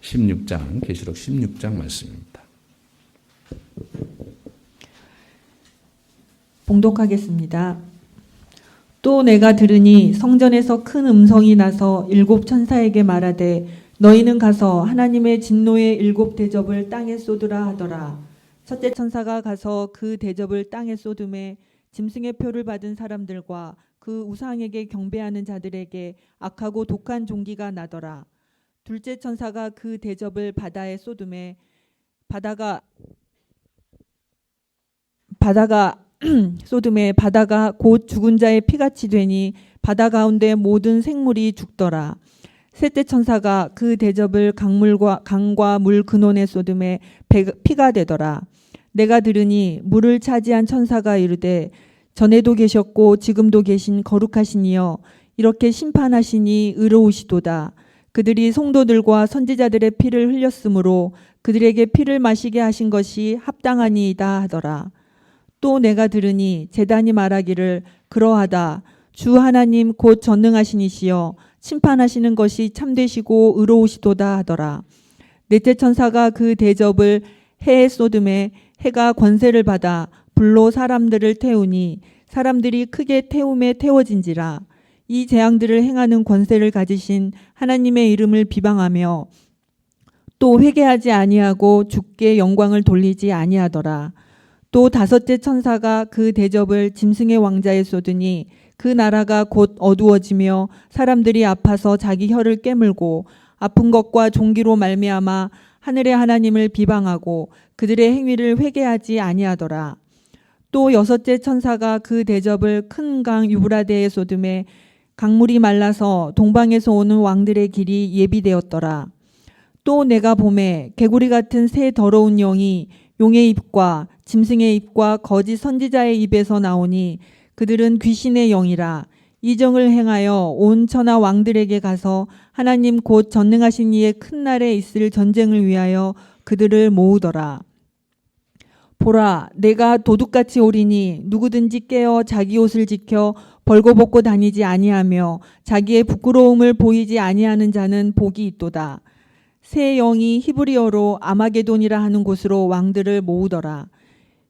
16장, 계시록 16장 말씀입니다. 봉독하겠습니다. 또 내가 들으니 성전에서 큰 음성이 나서 일곱 천사에게 말하되 너희는 가서 하나님의 진노의 일곱 대접을 땅에 쏟으라 하더라. 첫째 천사가 가서 그 대접을 땅에 쏟음에 짐승의 표를 받은 사람들과 그 우상에게 경배하는 자들에게 악하고 독한 종기가 나더라. 둘째 천사가 그 대접을 바다에 쏟음에 바다가 쏟음에 바다가 곧 죽은 자의 피같이 되니 바다 가운데 모든 생물이 죽더라. 셋째 천사가 그 대접을 강과 물 근원에 쏟음에 피가 되더라. 내가 들으니 물을 차지한 천사가 이르되 전에도 계셨고 지금도 계신 거룩하신 이여 이렇게 심판하시니 의로우시도다. 그들이 성도들과 선지자들의 피를 흘렸으므로 그들에게 피를 마시게 하신 것이 합당하니이다 하더라. 또 내가 들으니 제단이 말하기를 그러하다. 주 하나님 곧 전능하신 이시여 심판하시는 것이 참되시고 의로우시도다 하더라. 넷째 천사가 그 대접을 해에 쏟음에 해가 권세를 받아 불로 사람들을 태우니 사람들이 크게 태움에 태워진지라. 이 재앙들을 행하는 권세를 가지신 하나님의 이름을 비방하며 또 회개하지 아니하고 주께 영광을 돌리지 아니하더라. 또 다섯째 천사가 그 대접을 짐승의 왕자에 쏟으니 그 나라가 곧 어두워지며 사람들이 아파서 자기 혀를 깨물고 아픈 것과 종기로 말미암아 하늘의 하나님을 비방하고 그들의 행위를 회개하지 아니하더라. 또 여섯째 천사가 그 대접을 큰 강 유브라데에 쏟음에 강물이 말라서 동방에서 오는 왕들의 길이 예비되었더라. 또 내가 보매 개구리 같은 새 더러운 영이 용의 입과 짐승의 입과 거짓 선지자의 입에서 나오니 그들은 귀신의 영이라. 이 정을 행하여 온 천하 왕들에게 가서 하나님 곧 전능하신 이의 큰 날에 있을 전쟁을 위하여 그들을 모으더라. 보라, 내가 도둑같이 오리니 누구든지 깨어 자기 옷을 지켜 벌거벗고 다니지 아니하며 자기의 부끄러움을 보이지 아니하는 자는 복이 있도다. 새 영이 히브리어로 아마게돈이라 하는 곳으로 왕들을 모으더라.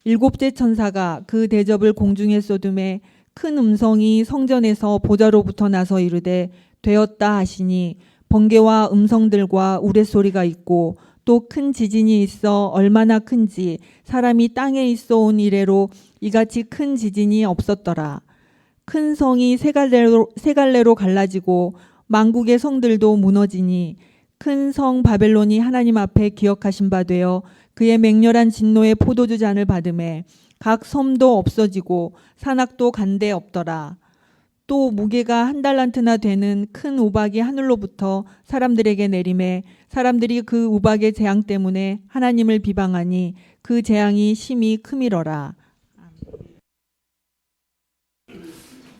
일곱째 천사가 그 대접을 공중에 쏟음에 큰 음성이 성전에서 보좌로부터 나서 이르되 되었다 하시니 번개와 음성들과 우레소리가 있고 또 큰 지진이 있어 얼마나 큰지 사람이 땅에 있어 온 이래로 이같이 큰 지진이 없었더라. 큰 성이 세 갈래로 갈라지고 만국의 성들도 무너지니 큰 성 바벨론이 하나님 앞에 기억하신 바 되어 그의 맹렬한 진노의 포도주 잔을 받음에 각 섬도 없어지고 산악도 간데 없더라. 또 무게가 한 달란트나 되는 큰 우박이 하늘로부터 사람들에게 내림에 사람들이 그 우박의 재앙 때문에 하나님을 비방하니 그 재앙이 심히 크미러라.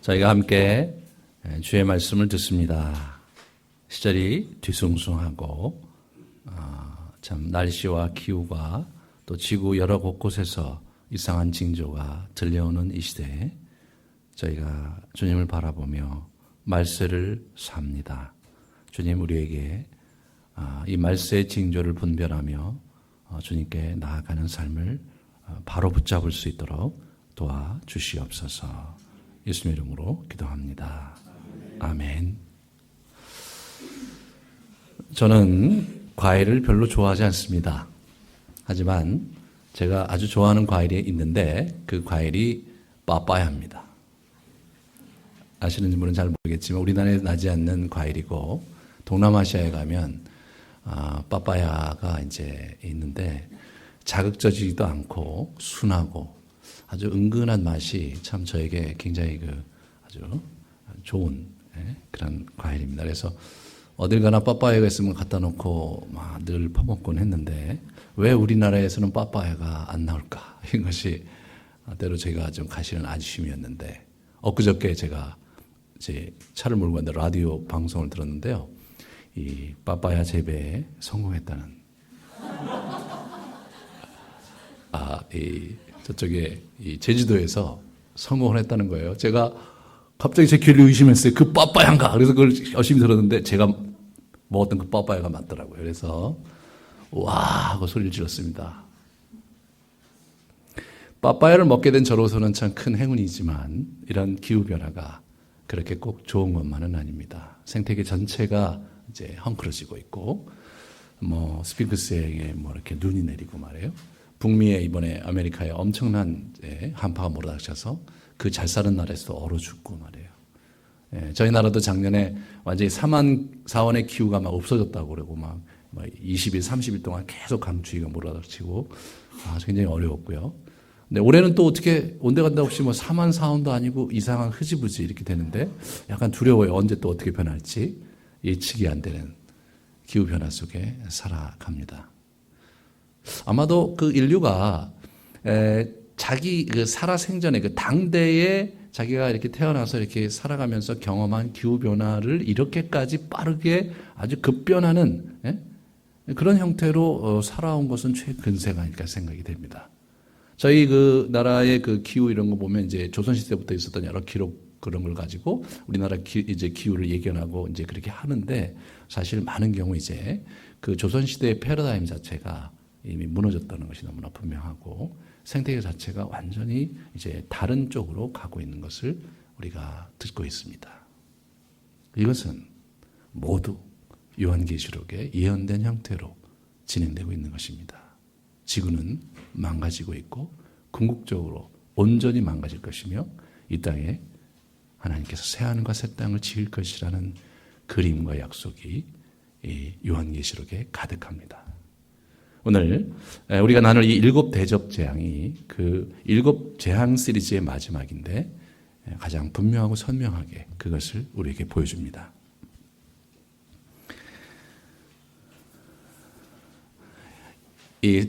저희가 함께 주의 말씀을 듣습니다. 시절이 뒤숭숭하고 참 날씨와 기후가 또 지구 여러 곳곳에서 이상한 징조가 들려오는 이 시대에 저희가 주님을 바라보며 말세를 삽니다. 주님 우리에게 이 말세의 징조를 분별하며 주님께 나아가는 삶을 바로 붙잡을 수 있도록 도와주시옵소서. 예수님 이름으로 기도합니다. 아멘. 저는 과일을 별로 좋아하지 않습니다. 하지만 제가 아주 좋아하는 과일이 있는데 그 과일이 빠빠야입니다. 아시는 분은 잘 모르겠지만 우리나라에 나지 않는 과일이고 동남아시아에 가면 빠빠야가 이제 있는데 자극적이지도 않고 순하고 아주 은근한 맛이 참 저에게 굉장히 아주 좋은 그런 과일입니다. 그래서 어딜 가나 빠빠야가 있으면 갖다 놓고 막 늘 퍼먹곤 했는데 왜 우리나라에서는 빠빠야가 안 나올까? 이것이 때로 제가 좀 가시는 아쉬움이었는데 엊그저께 제가 이제 차를 몰고 갔는데 라디오 방송을 들었는데요. 이 빠빠야 재배에 성공했다는 저쪽에 이 제주도에서 성공을 했다는 거예요. 제가 갑자기 제 귀를 의심했어요. 그 빠빠야인가? 그래서 그걸 열심히 들었는데 제가 먹었던 그 빠빠야가 맞더라고요. 그래서 와 하고 소리를 질렀습니다. 빠빠야를 먹게 된 저로서는 참 큰 행운이지만 이런 기후변화가 그렇게 꼭 좋은 것만은 아닙니다. 생태계 전체가 이제 헝클어지고 있고, 스핑크스에 이렇게 눈이 내리고 말이에요. 북미에 이번에 아메리카에 엄청난 한파가 몰아닥쳐서 그 잘 사는 나라에서도 얼어 죽고 말이에요. 예, 저희 나라도 작년에 완전히 4만 4원의 기후가 막 없어졌다고 그러고 막 20일, 30일 동안 계속 강추위가 몰아닥치고 굉장히 어려웠고요. 근데 올해는 또 어떻게 온데간데 없이 4만 4원도 아니고 이상한 흐지부지 이렇게 되는데 약간 두려워요. 언제 또 어떻게 변할지 예측이 안 되는 기후 변화 속에 살아갑니다. 아마도 그 인류가 자기 그 살아생전에 그 당대에 자기가 이렇게 태어나서 이렇게 살아가면서 경험한 기후 변화를 이렇게까지 빠르게 아주 급변하는 그런 형태로 살아온 것은 최근세가 아닐까 생각이 됩니다. 저희 그 나라의 그 기후 이런 거 보면 이제 조선시대부터 있었던 여러 기록 그런 걸 가지고 우리나라 이제 기후를 예견하고 이제 그렇게 하는데 사실 많은 경우 이제 그 조선시대의 패러다임 자체가 이미 무너졌다는 것이 너무나 분명하고 생태계 자체가 완전히 이제 다른 쪽으로 가고 있는 것을 우리가 듣고 있습니다. 이것은 모두 요한계시록에 예언된 형태로 진행되고 있는 것입니다. 지구는 망가지고 있고 궁극적으로 온전히 망가질 것이며 이 땅에 하나님께서 새하늘과 새 땅을 지을 것이라는 그림과 약속이 이 요한계시록에 가득합니다. 오늘 우리가 나눌 이 7 대접 재앙이 그 7 재앙 시리즈의 마지막인데 가장 분명하고 선명하게 그것을 우리에게 보여줍니다. 이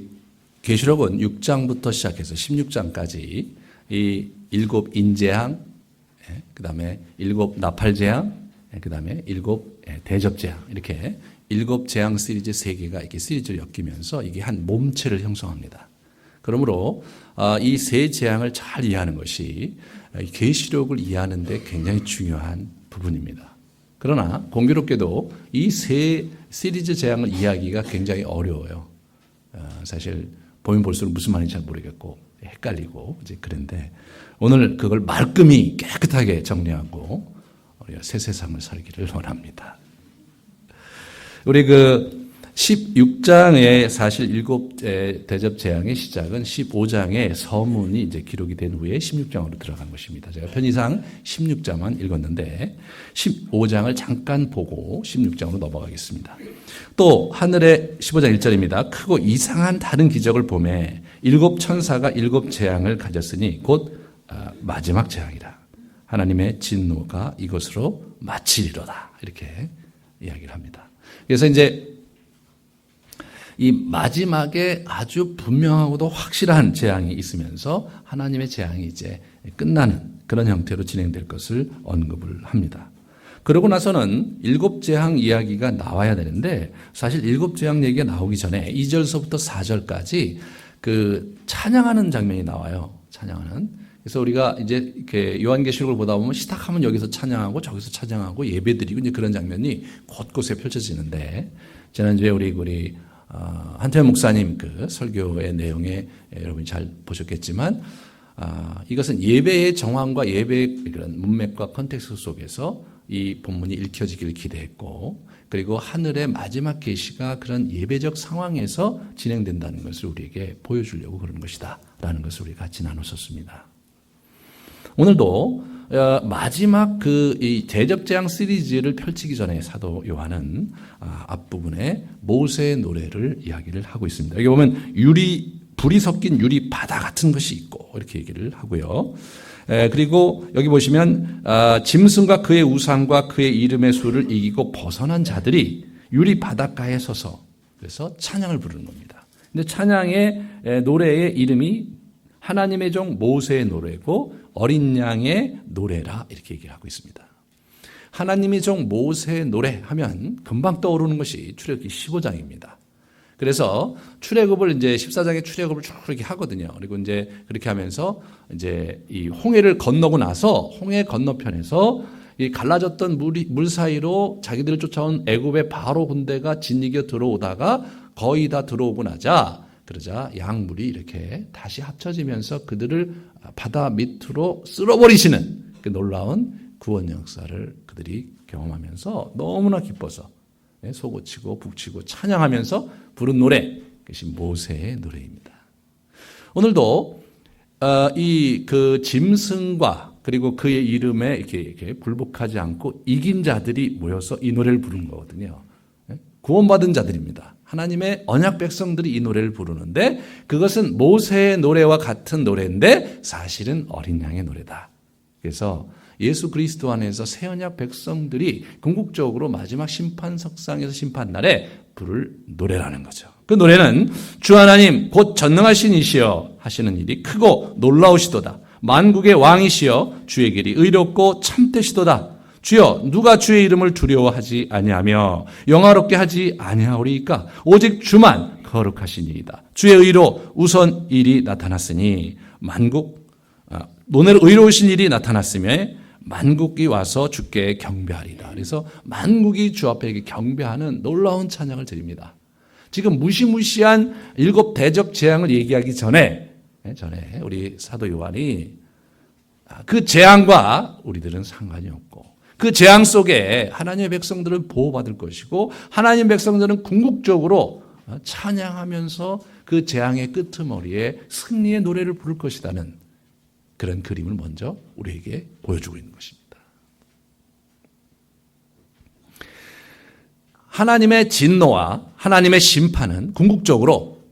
계시록은 6장부터 시작해서 16장까지 이 7 인재앙, 그 다음에 7 나팔재앙, 그 다음에 7 대접재앙 이렇게 7 재앙 시리즈 3개가 이렇게 시리즈를 엮이면서 이게 한 몸체를 형성합니다. 그러므로 이 세 재앙을 잘 이해하는 것이 계시록을 이해하는 데 굉장히 중요한 부분입니다. 그러나 공교롭게도 이 세 시리즈 재앙을 이해하기가 굉장히 어려워요. 사실 보면 볼수록 무슨 말인지 잘 모르겠고 헷갈리고 이제 그런데 오늘 그걸 말끔히 깨끗하게 정리하고 우리가 새 세상을 살기를 원합니다. 우리 그 16장에 사실 7 대접 재앙의 시작은 15장의 서문이 이제 기록이 된 후에 16장으로 들어간 것입니다. 제가 편의상 16장만 읽었는데 15장을 잠깐 보고 16장으로 넘어가겠습니다. 또 하늘의 15장 1절입니다. 크고 이상한 다른 기적을 보매 7 천사가 7 재앙을 가졌으니 곧 마지막 재앙이라. 하나님의 진노가 이것으로 마치리로다. 이렇게 이야기를 합니다. 그래서 이제 이 마지막에 아주 분명하고도 확실한 재앙이 있으면서 하나님의 재앙이 이제 끝나는 그런 형태로 진행될 것을 언급을 합니다. 그러고 나서는 7 재앙 이야기가 나와야 되는데 사실 7 재앙 얘기가 나오기 전에 2절서부터 4절까지 그 찬양하는 장면이 나와요. 찬양하는. 그래서 우리가 이제 이렇게 요한계시록을 보다 보면 시작하면 여기서 찬양하고 저기서 찬양하고 예배드리고 이제 그런 장면이 곳곳에 펼쳐지는데 지난주에 우리 한태현 목사님 그 설교의 내용에 여러분이 잘 보셨겠지만 이것은 예배의 정황과 예배의 그런 문맥과 컨텍스트 속에서 이 본문이 읽혀지기를 기대했고 그리고 하늘의 마지막 계시가 그런 예배적 상황에서 진행된다는 것을 우리에게 보여주려고 그런 것이다 라는 것을 우리 같이 나눴었습니다. 오늘도 마지막 이 대접재앙 시리즈를 펼치기 전에 사도 요한은 앞부분에 모세의 노래를 이야기를 하고 있습니다. 여기 보면 불이 섞인 유리 바다 같은 것이 있고 이렇게 얘기를 하고요. 그리고 여기 보시면 짐승과 그의 우상과 그의 이름의 수를 이기고 벗어난 자들이 유리 바닷가에 서서 그래서 찬양을 부르는 겁니다. 근데 찬양의 노래의 이름이 하나님의 종 모세의 노래고 어린 양의 노래라 이렇게 얘기를 하고 있습니다. 하나님의 종 모세의 노래 하면 금방 떠오르는 것이 출애굽기 15장입니다. 그래서 출애굽을 이제 14장에 출애굽을 쭉 이렇게 하거든요. 그리고 이제 그렇게 하면서 이제 이 홍해를 건너고 나서 홍해 건너편에서 이 갈라졌던 물 사이로 자기들을 쫓아온 애굽의 바로 군대가 진이겨 들어오다가 거의 다 들어오고 그러자 양물이 이렇게 다시 합쳐지면서 그들을 바다 밑으로 쓸어버리시는 그 놀라운 구원 역사를 그들이 경험하면서 너무나 기뻐서 소고치고 북치고 찬양하면서 부른 노래, 그것이 모세의 노래입니다. 오늘도 이 그 짐승과 그리고 그의 이름에 이렇게 굴복하지 않고 이긴 자들이 모여서 이 노래를 부른 거거든요. 구원받은 자들입니다. 하나님의 언약 백성들이 이 노래를 부르는데 그것은 모세의 노래와 같은 노래인데 사실은 어린 양의 노래다. 그래서 예수 그리스도 안에서 새 언약 백성들이 궁극적으로 마지막 심판석상에서 심판날에 부를 노래라는 거죠. 그 노래는 주 하나님 곧 전능하신 이시여 하시는 일이 크고 놀라우시도다. 만국의 왕이시여 주의 길이 의롭고 참되시도다. 주여 누가 주의 이름을 두려워하지 아니하며 영화롭게 하지 아니하오리이까 오직 주만 거룩하시니이다. 주의 의로 우선 일이 나타났으니 오늘 의로우신 일이 나타났으며 만국이 와서 주께 경배하리다. 그래서 만국이 주 앞에 경배하는 놀라운 찬양을 드립니다. 지금 무시무시한 7 대적 재앙을 얘기하기 전에 우리 사도 요한이 그 재앙과 우리들은 상관이 없고 그 재앙 속에 하나님의 백성들은 보호받을 것이고 하나님의 백성들은 궁극적으로 찬양하면서 그 재앙의 끄트머리에 승리의 노래를 부를 것이라는 그런 그림을 먼저 우리에게 보여주고 있는 것입니다. 하나님의 진노와 하나님의 심판은 궁극적으로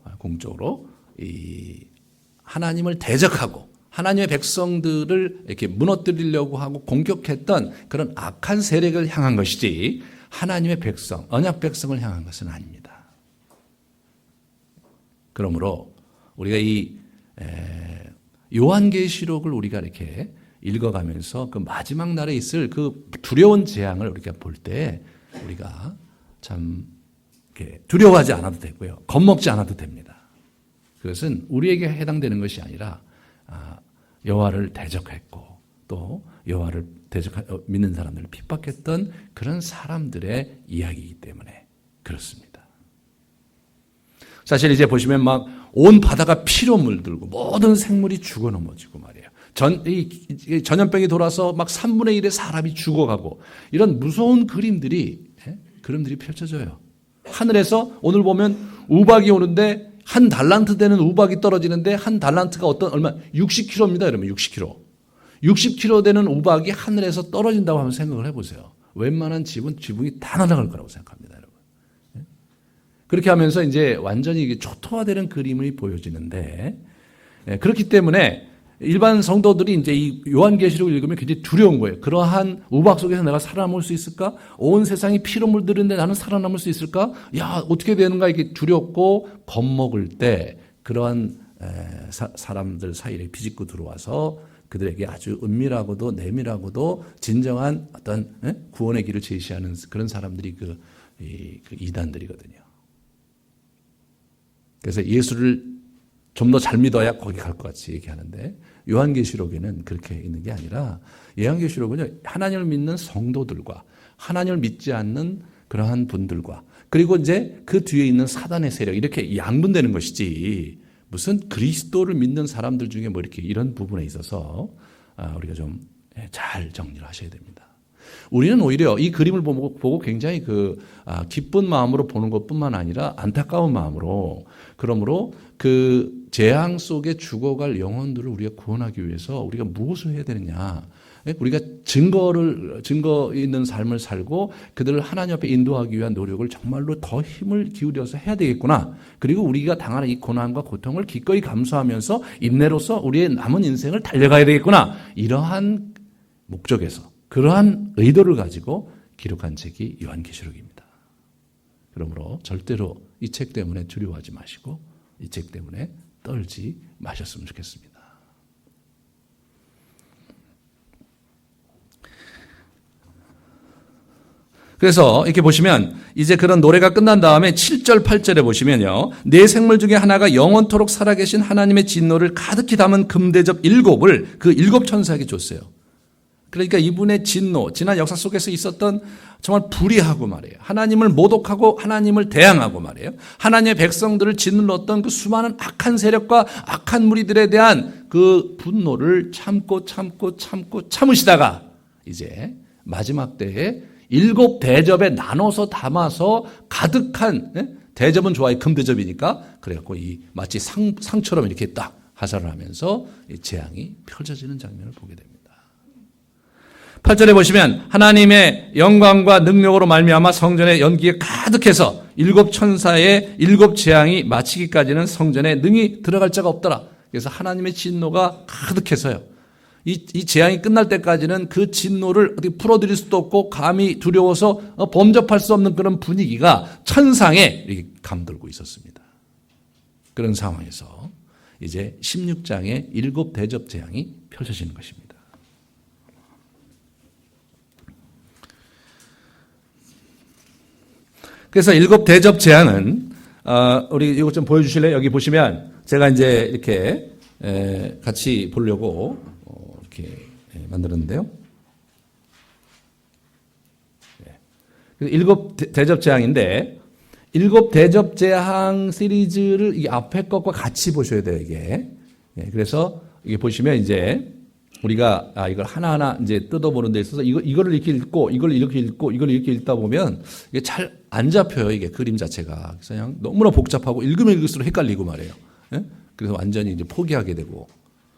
이 하나님을 대적하고 하나님의 백성들을 이렇게 무너뜨리려고 하고 공격했던 그런 악한 세력을 향한 것이지 하나님의 백성, 언약 백성을 향한 것은 아닙니다. 그러므로 우리가 이 요한계시록을 우리가 이렇게 읽어가면서 그 마지막 날에 있을 그 두려운 재앙을 우리가 볼 때 우리가 참 이렇게 두려워하지 않아도 되고요. 겁먹지 않아도 됩니다. 그것은 우리에게 해당되는 것이 아니라 여호와를 대적했고 또 여호와를 믿는 사람들을 핍박했던 그런 사람들의 이야기이기 때문에 그렇습니다. 사실 이제 보시면 막 온 바다가 피로 물들고 모든 생물이 죽어 넘어지고 말이에요. 전염병이 돌아서 막 3분의 1의 사람이 죽어가고 이런 무서운 그림들이 펼쳐져요. 하늘에서 오늘 보면 우박이 오는데 한 달란트 되는 우박이 떨어지는데 한 달란트가 얼마 60kg입니다. 여러분 60kg. 60kg 되는 우박이 하늘에서 떨어진다고 한번 생각을 해보세요. 웬만한 지붕이 다 날아갈 거라고 생각합니다. 여러분. 그렇게 하면서 이제 완전히 초토화되는 그림이 보여지는데 그렇기 때문에 일반 성도들이 이제 이 요한계시록을 읽으면 굉장히 두려운 거예요. 그러한 우박 속에서 내가 살아남을 수 있을까? 온 세상이 피로 물들는데 나는 살아남을 수 있을까? 야, 어떻게 되는가? 이게 두렵고 겁먹을 때 그러한 사람들 사이에 비집고 들어와서 그들에게 아주 은밀하고도 내밀하고도 진정한 어떤 구원의 길을 제시하는 그런 사람들이 그 이단들이거든요. 그래서 예수를 좀 더 잘 믿어야 거기 갈 것 같이 얘기하는데 요한계시록에는 그렇게 있는 게 아니라 요한계시록은요 하나님을 믿는 성도들과 하나님을 믿지 않는 그러한 분들과 그리고 이제 그 뒤에 있는 사단의 세력 이렇게 양분되는 것이지 무슨 그리스도를 믿는 사람들 중에 뭐 이렇게 이런 부분에 있어서 우리가 좀 잘 정리를 하셔야 됩니다. 우리는 오히려 이 그림을 보고 굉장히 기쁜 마음으로 보는 것뿐만 아니라 안타까운 마음으로 그러므로 그 재앙 속에 죽어갈 영혼들을 우리가 구원하기 위해서 우리가 무엇을 해야 되느냐? 우리가 증거 있는 삶을 살고 그들을 하나님 앞에 인도하기 위한 노력을 정말로 더 힘을 기울여서 해야 되겠구나. 그리고 우리가 당하는 이 고난과 고통을 기꺼이 감수하면서 인내로서 우리의 남은 인생을 달려가야 되겠구나. 이러한 목적에서 그러한 의도를 가지고 기록한 책이 요한계시록입니다. 그러므로 절대로 이 책 때문에 두려워하지 마시고 이 책 때문에 떨지 마셨으면 좋겠습니다. 그래서 이렇게 보시면 이제 그런 노래가 끝난 다음에 7절, 8절에 보시면요. 네 생물 중에 하나가 영원토록 살아계신 하나님의 진노를 가득히 담은 금대접 7을 그 7 천사에게 줬어요. 그러니까 이분의 진노, 지난 역사 속에서 있었던 정말 불의하고 말이에요. 하나님을 모독하고 하나님을 대항하고 말이에요. 하나님의 백성들을 짓눌렀던 그 수많은 악한 세력과 악한 무리들에 대한 그 분노를 참으시다가 이제 마지막 때에 7 대접에 나눠서 담아서 가득한, 대접은 좋아요. 금대접이니까. 그래갖고 마치 상처럼 이렇게 딱 하사를 하면서 이 재앙이 펼쳐지는 장면을 보게 됩니다. 8절에 보시면 하나님의 영광과 능력으로 말미암아 성전의 연기에 가득해서 7 천사의 7 재앙이 마치기까지는 성전에 능히 들어갈 자가 없더라. 그래서 하나님의 진노가 가득해서요. 이 재앙이 끝날 때까지는 그 진노를 어떻게 풀어드릴 수도 없고 감히 두려워서 범접할 수 없는 그런 분위기가 천상에 이렇게 감돌고 있었습니다. 그런 상황에서 이제 16장의 7 대접 재앙이 펼쳐지는 것입니다. 그래서 7 대접 재앙은 우리 이거 좀 보여주실래요? 여기 보시면 제가 이제 이렇게 같이 보려고 이렇게 만들었는데요. 7 대접 재앙인데 7 대접 재앙 시리즈를 이 앞에 것과 같이 보셔야 돼요, 이게. 그래서 이게 보시면 이제 우리가 이걸 하나하나 이제 뜯어보는 데 있어서 이거를 이렇게 읽고 이걸 이렇게 읽고 이걸 이렇게 읽다 보면 이게 잘 안 잡혀요, 이게 그림 자체가. 그래서 그냥 너무나 복잡하고 읽으면 읽을수록 헷갈리고 말이에요. 그래서 완전히 이제 포기하게 되고.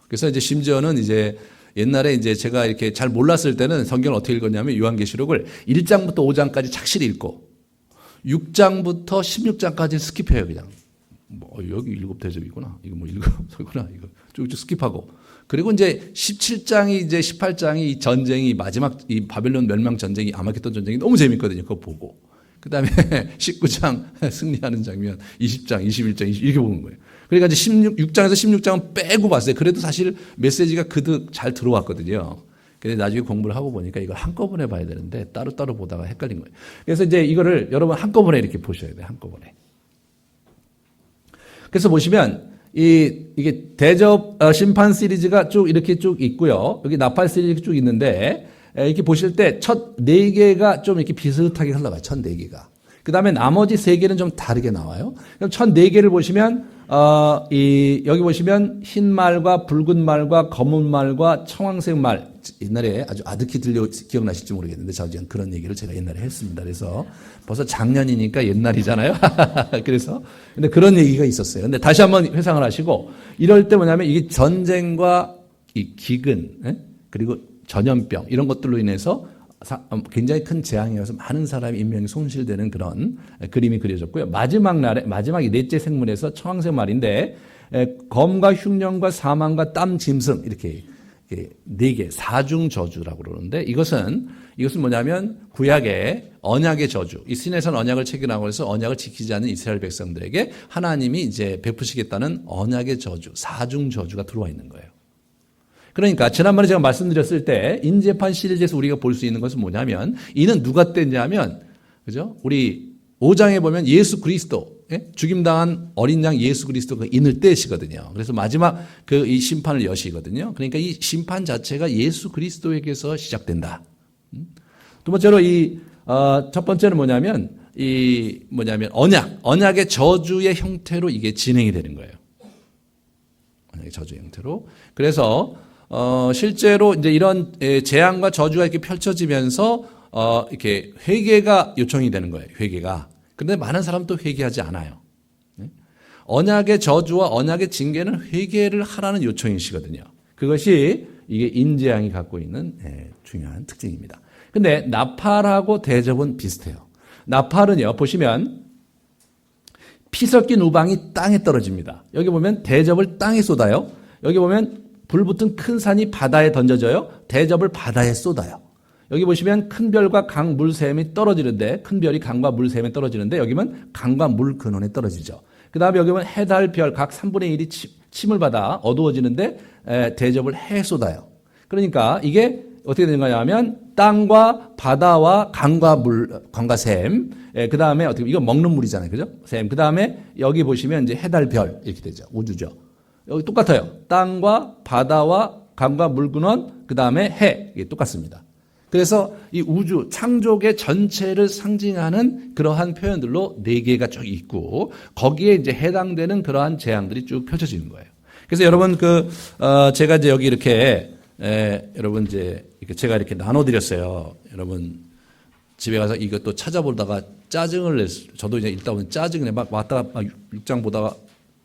그래서 이제 심지어는 이제 옛날에 이제 제가 이렇게 잘 몰랐을 때는 성경을 어떻게 읽었냐면 요한계시록을 1장부터 5장까지 착실히 읽고 6장부터 16장까지는 스킵해요, 그냥. 여기 7 대접이구나. 이거 7이구나. 이거 쭉쭉 스킵하고. 그리고 이제 17장이 이제 18장이 이 전쟁이 마지막 이 바벨론 멸망 전쟁이 아마겟돈 전쟁이 너무 재밌거든요. 그거 보고. 그다음에 19장 승리하는 장면, 20장, 21장 이렇게 보는 거예요. 그러니까 이제 6장에서 16장은 빼고 봤어요. 그래도 사실 메시지가 그득 잘 들어왔거든요. 근데 나중에 공부를 하고 보니까 이걸 한꺼번에 봐야 되는데 따로따로 보다가 헷갈린 거예요. 그래서 이제 이거를 여러분 한꺼번에 이렇게 보셔야 돼요. 한꺼번에. 그래서 보시면 이게 대접 심판 시리즈가 쭉 이렇게 쭉 있고요. 여기 나팔 시리즈 쭉 있는데 이렇게 보실 때 첫 4개가 좀 이렇게 비슷하게 흘러가요. 첫 4개가. 그 다음에 나머지 3개는 좀 다르게 나와요. 그럼 첫 4개를 보시면 여기 보시면 흰 말과 붉은 말과 검은 말과 청황색 말, 옛날에 아주 아득히 기억나실지 모르겠는데 저는 그런 얘기를 제가 옛날에 했습니다. 그래서 벌써 작년이니까 옛날이잖아요. 그래서 근데 그런 얘기가 있었어요. 근데 다시 한번 회상을 하시고 이럴 때 뭐냐면 이게 전쟁과 이 기근 그리고 전염병 이런 것들로 인해서 굉장히 큰 재앙이어서 많은 사람의 인명이 손실되는 그런 그림이 그려졌고요. 마지막 이 넷째 생물에서 청황색 말인데 검과 흉년과 사망과 땀 짐승 이렇게 4개 사중 저주라고 그러는데 이것은 뭐냐면 구약의 언약의 저주. 이 신에선 언약을 체결하고 해서 언약을 지키지 않는 이스라엘 백성들에게 하나님이 이제 베푸시겠다는 언약의 저주, 사중 저주가 들어와 있는 거예요. 그러니까 지난번에 제가 말씀드렸을 때 인재판 시리즈에서 우리가 볼 수 있는 것은 뭐냐면 이는 누가 떼냐면 그죠? 우리 5장에 보면 예수 그리스도 죽임당한 어린 양 예수 그리스도가 인을 떼시거든요. 그래서 마지막 이 심판을 여시거든요. 그러니까 이 심판 자체가 예수 그리스도에게서 시작된다. 두 번째로 첫 번째는 뭐냐면 언약의 저주의 형태로 이게 진행이 되는 거예요. 언약의 저주의 형태로. 그래서 실제로 이제 이런 재앙과 저주가 이렇게 펼쳐지면서 이렇게 회개가 요청이 되는 거예요. 회개가. 그런데 많은 사람도 회개하지 않아요. 언약의 저주와 언약의 징계는 회개를 하라는 요청이시거든요. 그것이 이게 인재앙이 갖고 있는 중요한 특징입니다. 근데 나팔하고 대접은 비슷해요. 나팔은요, 보시면 피 섞인 우방이 땅에 떨어집니다. 여기 보면 대접을 땅에 쏟아요. 여기 보면 불 붙은 큰 산이 바다에 던져져요. 대접을 바다에 쏟아요. 여기 보시면 큰 별과 강 물샘이 떨어지는데 큰 별이 강과 물샘에 떨어지는데 여기 보면 강과 물 근원에 떨어지죠. 그 다음에 여기 보면 해, 달, 별 각 3분의 1이 침을 받아 어두워지는데 대접을 해에 쏟아요. 그러니까 이게 어떻게 되는 거냐면 땅과 바다와 강과 물, 강과 샘, 그 다음에 어떻게 이거 먹는 물이잖아요, 그죠? 샘. 그 다음에 여기 보시면 이제 해달, 별 이렇게 되죠, 우주죠. 여기 똑같아요. 땅과 바다와 강과 물 근원, 그 다음에 해 이게 똑같습니다. 그래서 이 우주 창조계 전체를 상징하는 그러한 표현들로 4개가 쭉 있고 거기에 이제 해당되는 그러한 재앙들이 쭉 펼쳐지는 거예요. 그래서 여러분 제가 이제 여기 이렇게 여러분 이제 제가 이렇게 나눠드렸어요. 여러분 집에 가서 이것도 찾아보다가 짜증을 냈어요. 저도 이제 읽다 보니 짜증이 내 막 왔다가 막 6장 보다가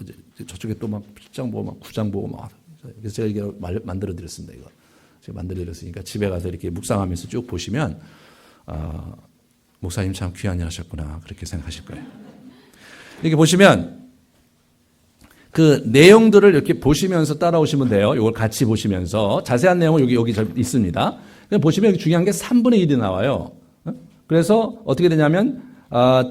이제 저쪽에 또 막 7장 보고 막 9장 보고 막 그래서 제가 이게 만들어드렸습니다. 이거 제가 만들어드렸으니까 집에 가서 이렇게 묵상하면서 쭉 보시면 목사님 참 귀한 일 하셨구나 그렇게 생각하실 거예요. 이렇게 보시면 그 내용들을 이렇게 보시면서 따라오시면 돼요. 이걸 같이 보시면서 자세한 내용은 여기 있습니다. 보시면 여기 중요한 게 3분의 1이 나와요. 그래서 어떻게 되냐면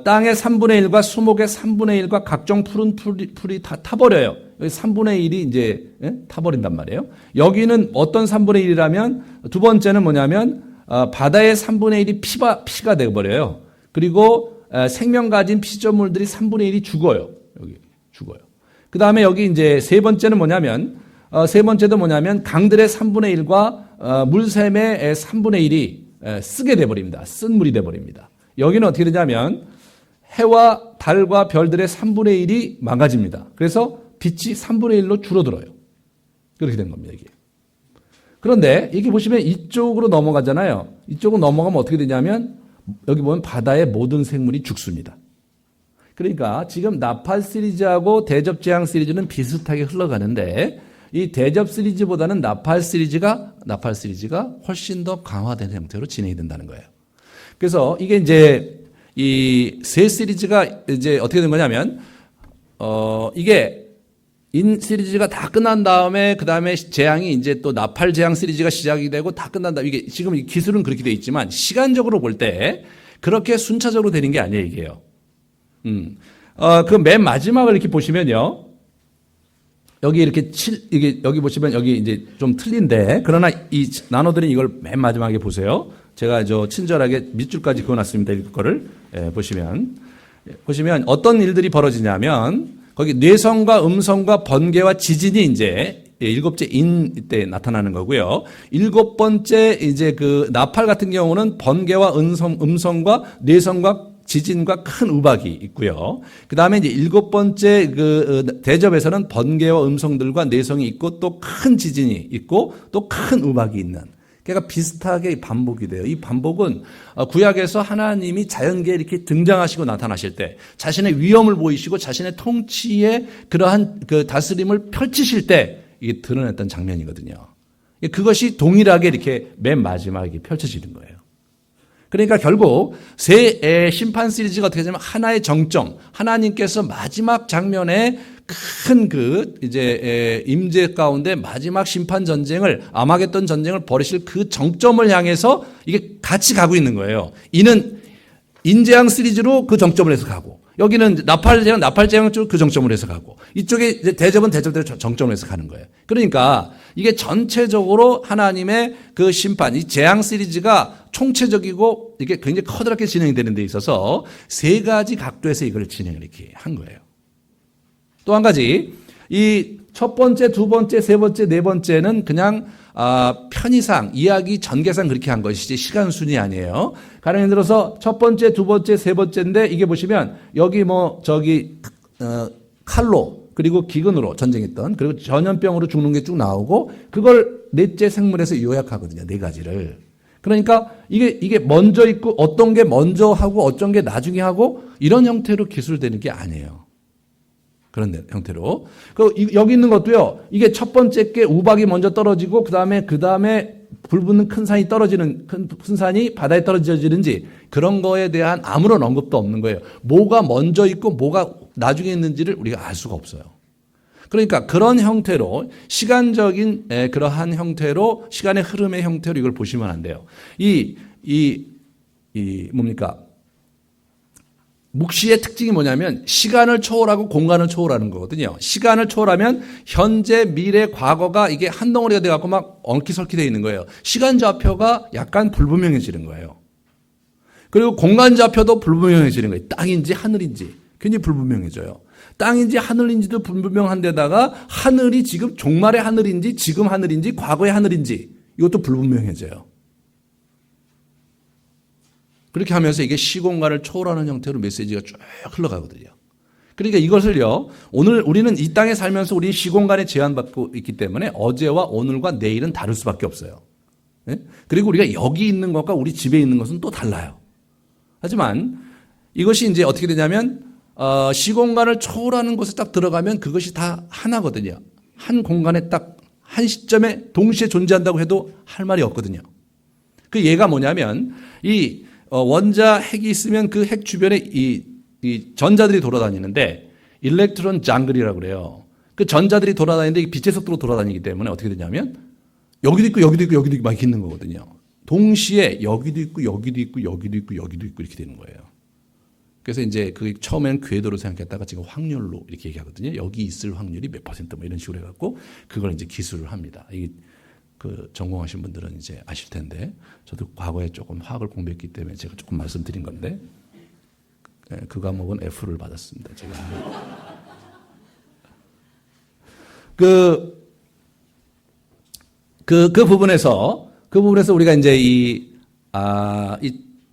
땅의 3분의 1과 수목의 3분의 1과 각종 푸른 풀이 다 타버려요. 여기 3분의 1이 이제 타버린단 말이에요. 여기는 어떤 3분의 1이라면 두 번째는 뭐냐면 바다의 3분의 1이 피가 되어버려요. 그리고 생명 가진 피조물들이 3분의 1이 죽어요. 여기 죽어요. 그 다음에 여기 이제 세 번째도 뭐냐면 강들의 3분의 1과 물샘의 3분의 1이 쓰게 돼버립니다. 쓴 물이 돼버립니다. 여기는 어떻게 되냐면 해와 달과 별들의 3분의 1이 망가집니다. 그래서 빛이 3분의 1로 줄어들어요. 그렇게 된 겁니다, 이게. 그런데 이게 보시면 이쪽으로 넘어가잖아요. 이쪽으로 넘어가면 어떻게 되냐면 여기 보면 바다의 모든 생물이 죽습니다. 그러니까 지금 나팔 시리즈하고 대접 재앙 시리즈는 비슷하게 흘러가는데 이 대접 시리즈보다는 나팔 시리즈가 훨씬 더 강화된 형태로 진행이 된다는 거예요. 그래서 이게 이제 이 세 시리즈가 이제 어떻게 된 거냐면 이게 인 시리즈가 다 끝난 다음에 그 다음에 재앙이 이제 또 나팔 재앙 시리즈가 시작이 되고 다 끝난 다음에 이게 지금 기술은 그렇게 돼 있지만 시간적으로 볼 때 그렇게 순차적으로 되는 게 아니에요, 이게요. 그 맨 마지막을 이렇게 보시면요. 여기 이렇게 여기 보시면 여기 이제 좀 틀린데 그러나 이 나눠드린 이걸 맨 마지막에 보세요. 제가 친절하게 밑줄까지 그어놨습니다. 읽을 거를 보시면 어떤 일들이 벌어지냐면 거기 뇌성과 음성과 번개와 지진이 이제 7째 인 때 나타나는 거고요. 7번째 이제 그 나팔 같은 경우는 번개와 음성과 뇌성과 지진과 큰 우박이 있고요. 그 다음에 이제 7번째 그 대접에서는 번개와 음성들과 내성이 있고 또 큰 지진이 있고 또 큰 우박이 있는. 그러니까 비슷하게 반복이 돼요. 이 반복은 구약에서 하나님이 자연계에 이렇게 등장하시고 나타나실 때 자신의 위엄을 보이시고 자신의 통치의 그러한 그 다스림을 펼치실 때 이게 드러냈던 장면이거든요. 그것이 동일하게 이렇게 맨 마지막에 펼쳐지는 거예요. 그러니까 결국 새 심판 시리즈가 어떻게 되냐면 하나의 정점, 하나님께서 마지막 장면에 큰 그 이제 임재 가운데 마지막 심판 전쟁을 아마겟돈 전쟁을 벌이실 그 정점을 향해서 이게 같이 가고 있는 거예요. 이는 인재앙 시리즈로 그 정점을 해서 가고 여기는 나팔재앙 쪽 그 정점을 해서 가고 이쪽에 이제 대접은 대접대로 정점을 해서 가는 거예요. 그러니까 이게 전체적으로 하나님의 그 심판, 이 재앙 시리즈가 총체적이고 이게 굉장히 커다랗게 진행이 되는 데 있어서 세 가지 각도에서 이걸 진행을 이렇게 한 거예요. 또 한 가지, 이 첫 번째, 두 번째, 세 번째, 네 번째는 그냥 편의상, 이야기 전개상 그렇게 한 것이지 시간 순위 아니에요. 가령 예를 들어서 첫 번째, 두 번째, 세 번째인데 이게 보시면 여기 칼로 그리고 기근으로 전쟁했던 그리고 전염병으로 죽는 게 쭉 나오고 그걸 넷째 생물에서 요약하거든요. 네 가지를. 그러니까 이게 먼저 있고 어떤 게 먼저 하고 어떤 게 나중에 하고 이런 형태로 기술되는 게 아니에요. 그런 형태로. 여기 있는 것도요. 이게 첫 번째 게 우박이 먼저 떨어지고 그 다음에 불 붙는 큰 산이 떨어지는 큰 산이 바다에 떨어지는지 그런 거에 대한 아무런 언급도 없는 거예요. 뭐가 먼저 있고 뭐가 나중에 있는지를 우리가 알 수가 없어요. 그러니까 그런 형태로 시간적인 그러한 형태로 시간의 흐름의 형태로 이걸 보시면 안 돼요. 뭡니까? 묵시의 특징이 뭐냐면 시간을 초월하고 공간을 초월하는 거거든요. 시간을 초월하면 현재, 미래, 과거가 이게 한 덩어리가 돼갖고 막 엉키설키 되어 있는 거예요. 시간 좌표가 약간 불분명해지는 거예요. 그리고 공간 좌표도 불분명해지는 거예요. 땅인지 하늘인지 굉장히 불분명해져요. 땅인지 하늘인지도 불분명한 데다가 하늘이 지금 종말의 하늘인지 지금 하늘인지 과거의 하늘인지 이것도 불분명해져요. 그렇게 하면서 이게 시공간을 초월하는 형태로 메시지가 쭉 흘러가거든요. 그러니까 이것을요, 오늘 우리는 이 땅에 살면서 우리 시공간에 제한받고 있기 때문에 어제와 오늘과 내일은 다를 수밖에 없어요. 네? 그리고 우리가 여기 있는 것과 우리 집에 있는 것은 또 달라요. 하지만 이것이 이제 어떻게 되냐면 시공간을 초월하는 곳에 딱 들어가면 그것이 다 하나거든요. 한 공간에 딱 한 시점에 동시에 존재한다고 해도 할 말이 없거든요. 그 예가 뭐냐면 이 원자 핵이 있으면 그 핵 주변에 이 전자들이 돌아다니는데 일렉트론 장글이라고 그래요. 그 전자들이 돌아다니는데 빛의 속도로 돌아다니기 때문에 어떻게 되냐면 여기도 있고 여기도 있고 여기도 있고 막 있는 거거든요. 동시에 여기도 있고 여기도 있고 여기도 있고 여기도 있고 이렇게 되는 거예요. 그래서 이제 그 처음에는 궤도로 생각했다가 지금 확률로 이렇게 얘기하거든요. 여기 있을 확률이 몇 퍼센트 뭐 이런 식으로 해갖고 그걸 이제 기술을 합니다. 이게 그 전공하신 분들은 이제 아실 텐데 저도 과거에 조금 화학을 공부했기 때문에 제가 조금 말씀드린 건데 그 과목은 F를 받았습니다. 제가 그 부분에서 우리가 이제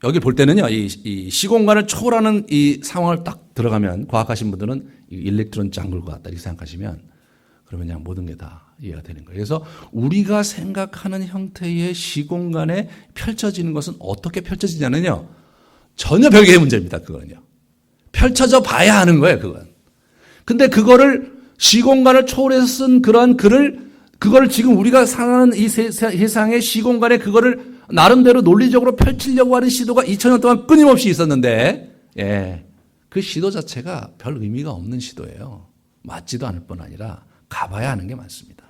여기 볼 때는요, 이 시공간을 초월하는 이 상황을 딱 들어가면 과학하신 분들은 이 일렉트론 장글과 같다 이렇게 생각하시면 그러면 그냥 모든 게 다 이해가 되는 거예요. 그래서 우리가 생각하는 형태의 시공간에 펼쳐지는 것은 어떻게 펼쳐지냐면요, 전혀 별개의 문제입니다. 그거는요. 펼쳐져 봐야 하는 거예요, 그건. 근데 그거를 시공간을 초월해서 쓴 그러한 그걸 지금 우리가 사는 이 세상의 시공간에 그거를 나름대로 논리적으로 펼치려고 하는 시도가 2000년 동안 끊임없이 있었는데, 그 시도 자체가 별 의미가 없는 시도예요. 맞지도 않을 뿐 아니라 가봐야 하는 게 많습니다.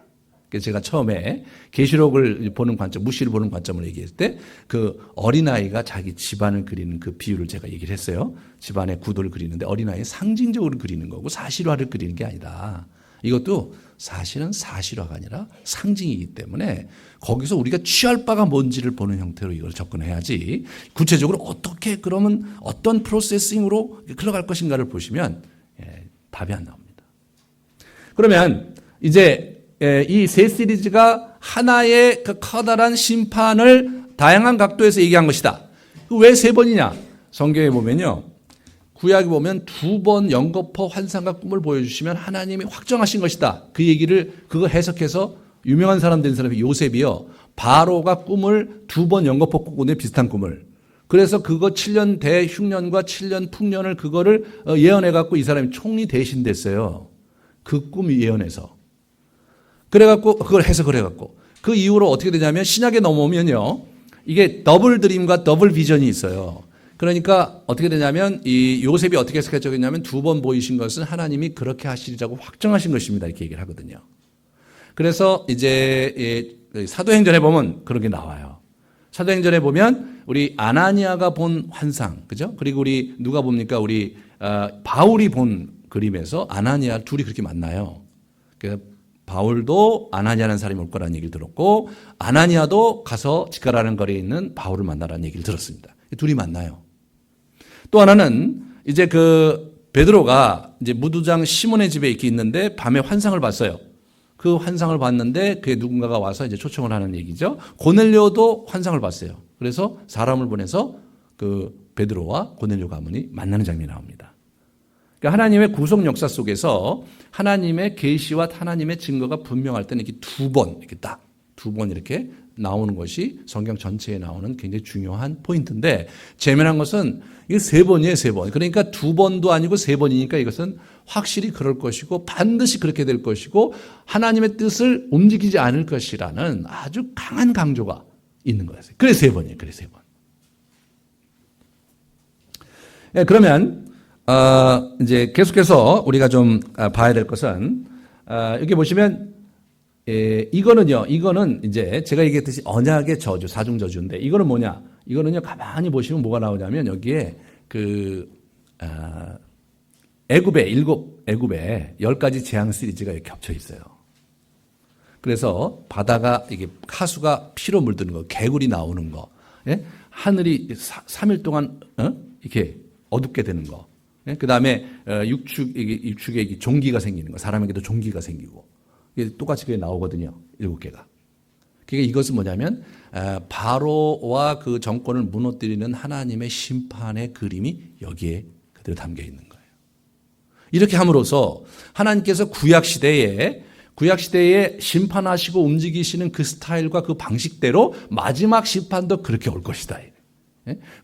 그래서 제가 처음에 계시록을 보는 관점, 무시를 보는 관점을 얘기했을 때 그 어린아이가 자기 집안을 그리는 그 비유를 제가 얘기를 했어요. 집안의 구도를 그리는데 어린아이는 상징적으로 그리는 거고 사실화를 그리는 게 아니다. 이것도 사실은 사실화가 아니라 상징이기 때문에 거기서 우리가 취할 바가 뭔지를 보는 형태로 이걸 접근해야지 구체적으로 어떻게 그러면 어떤 프로세싱으로 흘러갈 것인가를 보시면 답이 안 나옵니다. 그러면 이제 이 세 시리즈가 하나의 그 커다란 심판을 다양한 각도에서 얘기한 것이다. 왜 세 번이냐? 성경에 보면요. 구약에 보면 2번 연거푸 환상과 꿈을 보여주시면 하나님이 확정하신 것이다. 그 얘기를 그거 해석해서 유명한 사람 된 사람이 요셉이요. 바로가 꿈을 2번 연거푸 꾸는데 비슷한 꿈을. 그래서 그거 7년 대흉년과 7년 풍년을 그거를 예언해갖고 이 사람이 총리 대신 됐어요. 그 꿈 예언해서. 그래갖고 그걸 해석을 해갖고. 그 이후로 어떻게 되냐면 신약에 넘어오면요. 이게 더블 드림과 더블 비전이 있어요. 그러니까 어떻게 되냐면 이 요셉이 어떻게 해석했냐면 2번 보이신 것은 하나님이 그렇게 하시리라고 확정하신 것입니다. 이렇게 얘기를 하거든요. 그래서 이제 사도행전에 보면 그런 게 나와요. 사도행전에 보면 우리 아나니아가 본 환상, 그죠? 그리고 우리 누가 봅니까? 우리 바울이 본 그림에서 아나니아 둘이 그렇게 만나요. 그래서 바울도 아나니아라는 사람이 올 거라는 얘기를 들었고 아나니아도 가서 집가라는 거리에 있는 바울을 만나라는 얘기를 들었습니다. 둘이 만나요. 또 하나는 이제 그 베드로가 이제 무두장 시몬의 집에 이렇게 있는데 밤에 환상을 봤어요. 그 환상을 봤는데 그게 누군가가 와서 이제 초청을 하는 얘기죠. 고넬료도 환상을 봤어요. 그래서 사람을 보내서 그 베드로와 고넬료 가문이 만나는 장면이 나옵니다. 그러니까 하나님의 구속 역사 속에서 하나님의 계시와 하나님의 증거가 분명할 때는 이렇게 2번 이렇게 딱 2번 이렇게 나오는 것이 성경 전체에 나오는 굉장히 중요한 포인트인데 재미난 것은 이게 3번이에요, 3번. 그러니까 2번도 아니고 3번이니까 이것은 확실히 그럴 것이고 반드시 그렇게 될 것이고 하나님의 뜻을 움직이지 않을 것이라는 아주 강한 강조가 있는 거예요. 그래서 3번이에요. 그래서 3번. 그러면 이제 계속해서 우리가 좀 봐야 될 것은 여기 보시면 이거는 이제 제가 얘기했듯이 언약의 저주, 사중 저주인데 이거는 뭐냐? 이거는요 가만히 보시면 뭐가 나오냐면 여기에 그 애굽에 10가지 재앙 시리즈가 이렇게 겹쳐 있어요. 그래서 바다가 이게 하수가 피로 물드는 거, 개구리 나오는 거, 예? 하늘이 3일 동안 이렇게 어둡게 되는 거, 예? 그 다음에 육축에 종기가 생기는 거, 사람에게도 종기가 생기고, 이게 똑같이 그게 나오거든요. 7개가. 그러니까 이것은 뭐냐면 바로와 그 정권을 무너뜨리는 하나님의 심판의 그림이 여기에 그대로 담겨 있는 거예요. 이렇게 함으로써 하나님께서 구약시대에 심판하시고 움직이시는 그 스타일과 그 방식대로 마지막 심판도 그렇게 올 것이다.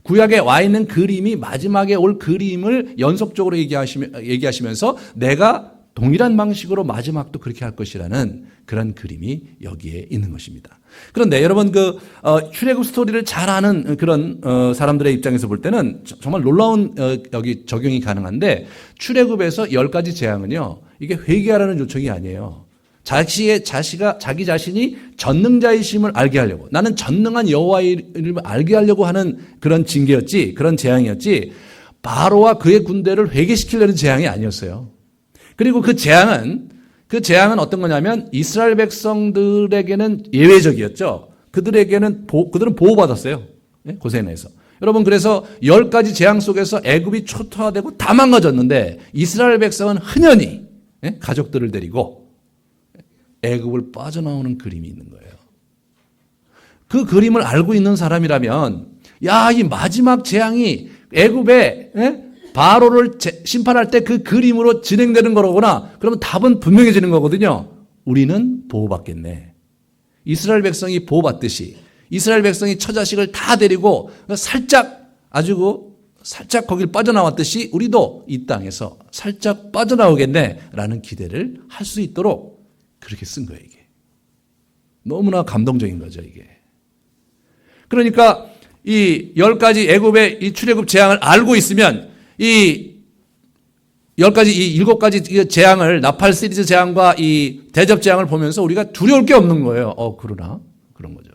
구약에 와 있는 그림이 마지막에 올 그림을 연속적으로 얘기하시면서 내가 동일한 방식으로 마지막도 그렇게 할 것이라는 그런 그림이 여기에 있는 것입니다. 그런데 여러분 출애굽 스토리를 잘 아는 그런 사람들의 입장에서 볼 때는 정말 놀라운 여기 적용이 가능한데 출애굽에서 10가지 재앙은요. 이게 회개하라는 요청이 아니에요. 자기 자신이 전능자이심을 알게 하려고 나는 전능한 여호와의 이름을 알게 하려고 하는 그런 징계였지 그런 재앙이었지 바로와 그의 군대를 회개시키려는 재앙이 아니었어요. 그리고 그 재앙은 어떤 거냐면 이스라엘 백성들에게는 예외적이었죠. 그들은 보호받았어요. 고센에서. 여러분 그래서 10가지 재앙 속에서 애굽이 초토화되고 다 망가졌는데 이스라엘 백성은 흔연히 가족들을 데리고 애굽을 빠져나오는 그림이 있는 거예요. 그 그림을 알고 있는 사람이라면 야, 이 마지막 재앙이 애굽에 바로를 심판할 때 그 그림으로 진행되는 거로구나. 그러면 답은 분명해지는 거거든요. 우리는 보호받겠네. 이스라엘 백성이 보호받듯이 이스라엘 백성이 처자식을 다 데리고 살짝 거길 빠져나왔듯이 우리도 이 땅에서 살짝 빠져나오겠네라는 기대를 할 수 있도록 그렇게 쓴 거예요, 이게. 너무나 감동적인 거죠, 이게. 그러니까 이 10가지 애굽의 이 출애굽 재앙을 알고 있으면 이 7가지 재앙을 나팔 시리즈 재앙과 이 대접 재앙을 보면서 우리가 두려울 게 없는 거예요. 그러나 그런 거죠.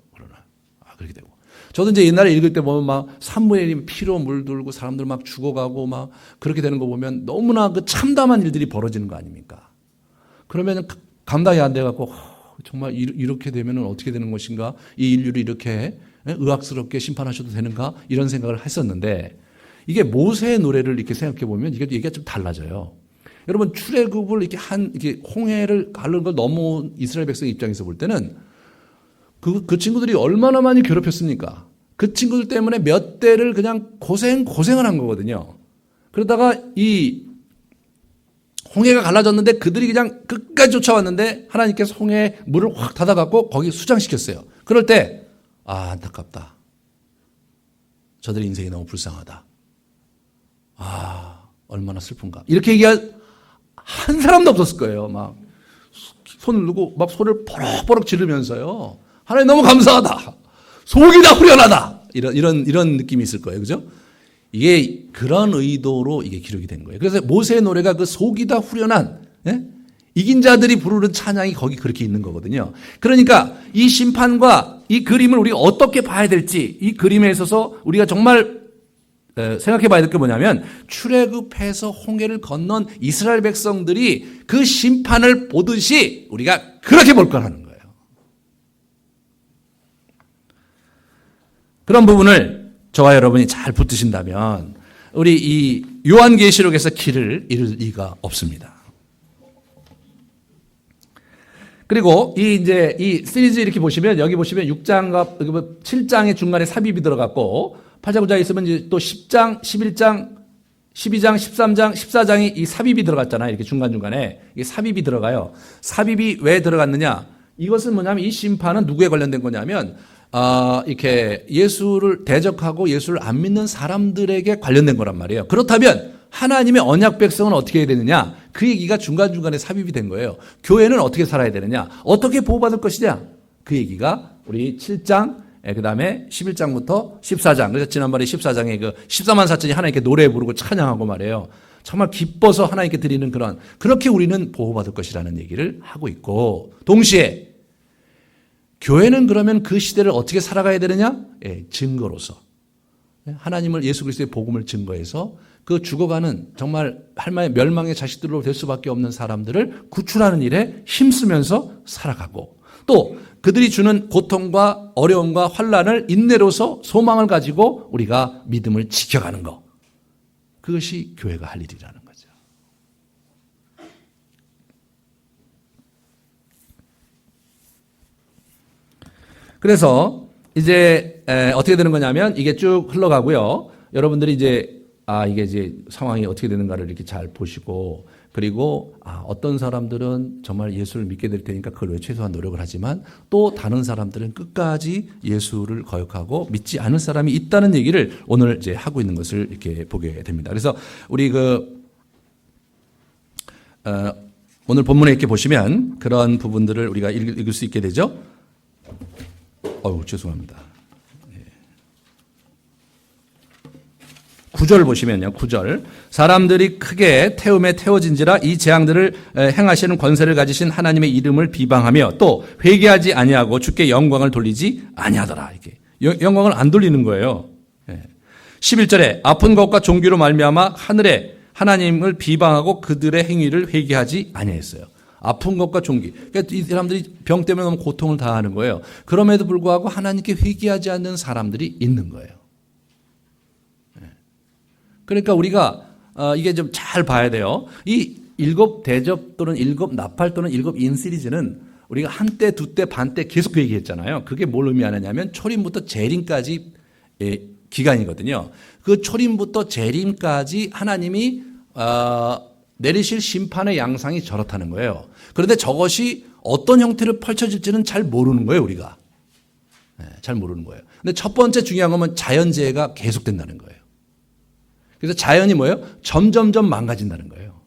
그렇게 되고. 저도 이제 옛날에 읽을 때 보면 막 산모의 피로 물들고 사람들 막 죽어가고 막 그렇게 되는 거 보면 너무나 그 참담한 일들이 벌어지는 거 아닙니까? 그러면 감당이 안 돼갖고 정말 이렇게 되면 어떻게 되는 것인가? 이 인류를 이렇게 의학스럽게 심판하셔도 되는가? 이런 생각을 했었는데 이게 모세의 노래를 이렇게 생각해 보면 이게 얘기가 좀 달라져요. 여러분 출애굽을 이렇게 홍해를 가르는 걸 넘어온 이스라엘 백성 입장에서 볼 때는 그 친구들이 얼마나 많이 괴롭혔습니까? 그 친구들 때문에 몇 대를 그냥 고생을 한 거거든요. 그러다가 이 홍해가 갈라졌는데 그들이 그냥 끝까지 쫓아왔는데 하나님께서 홍해에 물을 확 닫아갖고 거기 수장시켰어요. 그럴 때 안타깝다. 저들의 인생이 너무 불쌍하다. 얼마나 슬픈가. 이렇게 얘기할 한 사람도 없었을 거예요. 막 손을 누고 막 소리를 버럭버럭 지르면서요. 하나님 너무 감사하다. 속이 다 후련하다. 이런 느낌이 있을 거예요. 그죠? 이게 그런 의도로 이게 기록이 된 거예요. 그래서 모세의 노래가 그 속이 다 후련한 이긴 자들이 부르는 찬양이 거기 그렇게 있는 거거든요. 그러니까 이 심판과 이 그림을 우리가 어떻게 봐야 될지 이 그림에 있어서 우리가 정말 생각해 봐야 될 게 뭐냐면 출애굽해서 홍해를 건넌 이스라엘 백성들이 그 심판을 보듯이 우리가 그렇게 볼 거라는 거예요. 그런 부분을 저와 여러분이 잘 붙드신다면 우리 이 요한계시록에서 길을 잃을 리가 없습니다. 그리고 이 시리즈 이렇게 보시면 여기 보시면 6장과 7장의 중간에 삽입이 들어갔고 8장 9장에 있으면 이제 또 10장, 11장, 12장, 13장, 14장이 이 삽입이 들어갔잖아요. 이렇게 중간중간에 이게 삽입이 들어가요. 삽입이 왜 들어갔느냐? 이것은 뭐냐면 이 심판은 누구에 관련된 거냐면 이렇게 예수를 대적하고 예수를 안 믿는 사람들에게 관련된 거란 말이에요. 그렇다면 하나님의 언약 백성은 어떻게 해야 되느냐? 그 얘기가 중간중간에 삽입이 된 거예요. 교회는 어떻게 살아야 되느냐? 어떻게 보호받을 것이냐? 그 얘기가 우리 7장, 그 다음에 11장부터 14장. 그래서 지난번에 14장에 그 14만 4천이 하나님께 노래 부르고 찬양하고 말이에요. 정말 기뻐서 하나님께 드리는 그렇게 우리는 보호받을 것이라는 얘기를 하고 있고, 동시에 교회는 그러면 그 시대를 어떻게 살아가야 되느냐? 증거로서. 하나님을 예수 그리스도의 복음을 증거해서 그 죽어가는 정말 할망의 멸망의 자식들로 될 수밖에 없는 사람들을 구출하는 일에 힘쓰면서 살아가고 또 그들이 주는 고통과 어려움과 환난을 인내로서 소망을 가지고 우리가 믿음을 지켜가는 것. 그것이 교회가 할 일이라는 거죠. 그래서 이제 어떻게 되는 거냐면 이게 쭉 흘러가고요. 여러분들이 이제 이게 이제 상황이 어떻게 되는가를 이렇게 잘 보시고 그리고 어떤 사람들은 정말 예수를 믿게 될 테니까 그걸 위해 최소한 노력을 하지만 또 다른 사람들은 끝까지 예수를 거역하고 믿지 않을 사람이 있다는 얘기를 오늘 이제 하고 있는 것을 이렇게 보게 됩니다. 그래서 우리 오늘 본문에 이렇게 보시면 그런 부분들을 우리가 읽을 수 있게 되죠. 죄송합니다. 9절 보시면요. 9절. 사람들이 크게 태움에 태워진지라 이 재앙들을 행하시는 권세를 가지신 하나님의 이름을 비방하며 또 회개하지 아니하고 주께 영광을 돌리지 아니하더라. 이렇게 영광을 안 돌리는 거예요. 11절에 아픈 것과 종기로 말미암아 하늘에 하나님을 비방하고 그들의 행위를 회개하지 아니했어요. 아픈 것과 종기. 그러니까 이 사람들이 병 때문에 너무 고통을 당하는 거예요. 그럼에도 불구하고 하나님께 회개하지 않는 사람들이 있는 거예요. 그러니까 우리가 이게 좀 잘 봐야 돼요. 이 일곱 대접 또는 일곱 나팔 또는 일곱 인 시리즈는 우리가 한때, 두때, 반때 계속 그 얘기했잖아요. 그게 뭘 의미하느냐면 초림부터 재림까지 기간이거든요. 그 초림부터 재림까지 하나님이 내리실 심판의 양상이 저렇다는 거예요. 그런데 저것이 어떤 형태로 펼쳐질지는 잘 모르는 거예요, 우리가. 잘 모르는 거예요. 근데 첫 번째 중요한 건 자연재해가 계속된다는 거예요. 그래서 자연이 뭐예요? 점점점 망가진다는 거예요.